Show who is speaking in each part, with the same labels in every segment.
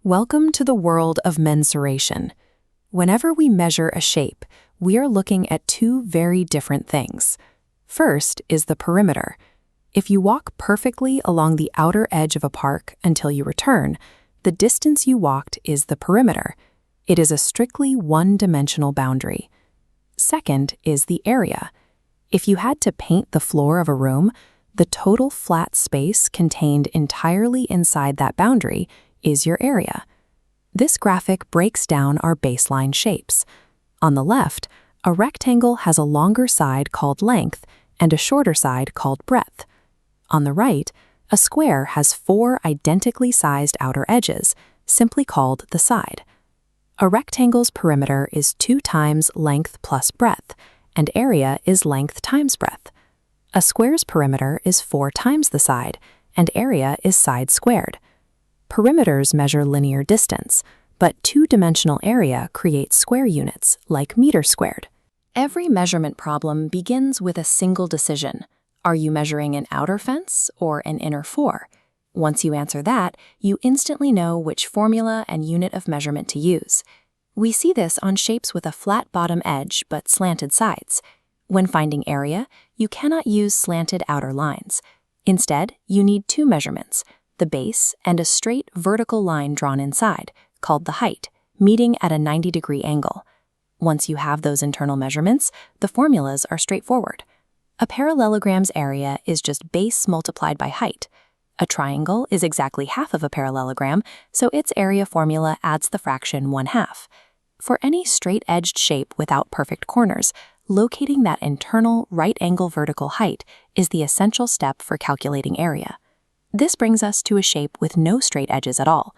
Speaker 1: Welcome to the world of mensuration. Whenever we measure a shape, we are looking at two very different things. First is the perimeter. If you walk perfectly along the outer edge of a park until you return, the distance you walked is the perimeter. It is a strictly one-dimensional boundary. Second is the area. If you had to paint the floor of a room, the total flat space contained entirely inside that boundary is your area. This graphic breaks down our baseline shapes. On the left, a rectangle has a longer side called length and a shorter side called breadth. On the right, a square has four identically sized outer edges, simply called the side. A rectangle's perimeter is 2 times length plus breadth, and area is length times breadth. A square's perimeter is 4 times the side, and area is side squared. Perimeters measure linear distance, but two-dimensional area creates square units, like meter squared. Every measurement problem begins with a single decision. Are you measuring an outer fence or an inner 4? Once you answer that, you instantly know which formula and unit of measurement to use. We see this on shapes with a flat bottom edge but slanted sides. When finding area, you cannot use slanted outer lines. Instead, you need two measurements: the base and a straight vertical line drawn inside, called the height, meeting at a 90-degree angle. Once you have those internal measurements, the formulas are straightforward. A parallelogram's area is just base multiplied by height. A triangle is exactly half of a parallelogram, so its area formula adds the fraction 1/2. For any straight-edged shape without perfect corners, locating that internal right-angle vertical height is the essential step for calculating area. This brings us to a shape with no straight edges at all.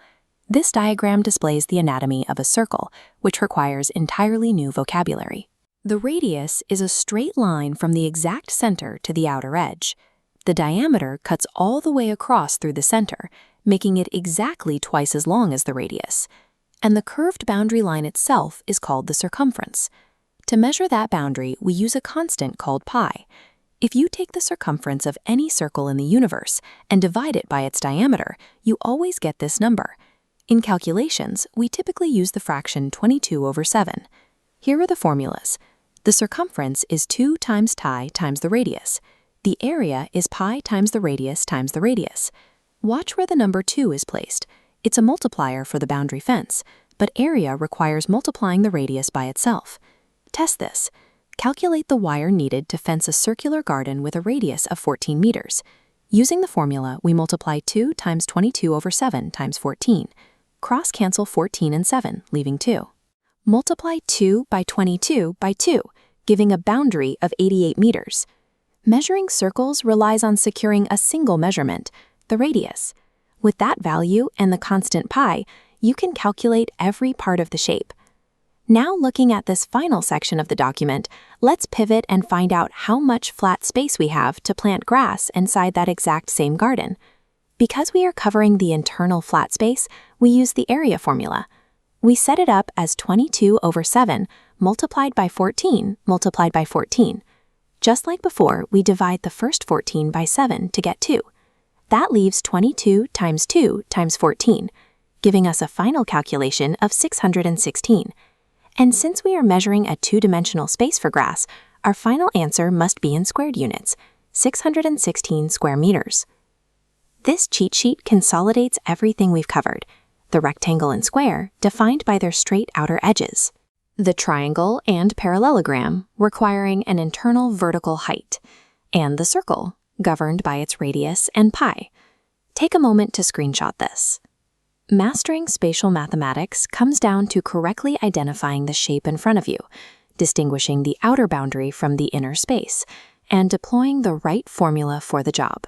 Speaker 1: This diagram displays the anatomy of a circle, which requires entirely new vocabulary. The radius is a straight line from the exact center to the outer edge. The diameter cuts all the way across through the center, making it exactly twice as long as the radius. And the curved boundary line itself is called the circumference. To measure that boundary, we use a constant called pi. If you take the circumference of any circle in the universe and divide it by its diameter, you always get this number. In calculations, we typically use the fraction 22/7. Here are the formulas. The circumference is 2 times pi times the radius. The area is pi times the radius times the radius. Watch where the number 2 is placed. It's a multiplier for the boundary fence, but area requires multiplying the radius by itself. Test this. Calculate the wire needed to fence a circular garden with a radius of 14 meters. Using the formula, we multiply 2 times 22/7 times 14. Cross-cancel 14 and 7, leaving 2. Multiply 2 by 22 by 2, giving a boundary of 88 meters. Measuring circles relies on securing a single measurement, the radius. With that value and the constant pi, you can calculate every part of the shape. Now looking at this final section of the document, let's pivot and find out how much flat space we have to plant grass inside that exact same garden. Because we are covering the internal flat space, we use the area formula. We set it up as 22/7 multiplied by 14 multiplied by 14. Just like before, we divide the first 14 by 7 to get 2. That leaves 22 times 2 times 14, giving us a final calculation of 616. And since we are measuring a two-dimensional space for grass, our final answer must be in squared units, 616 square meters. This cheat sheet consolidates everything we've covered: the rectangle and square, defined by their straight outer edges; the triangle and parallelogram, requiring an internal vertical height; and the circle, governed by its radius and pi. Take a moment to screenshot this. Mastering spatial mathematics comes down to correctly identifying the shape in front of you, distinguishing the outer boundary from the inner space, and deploying the right formula for the job.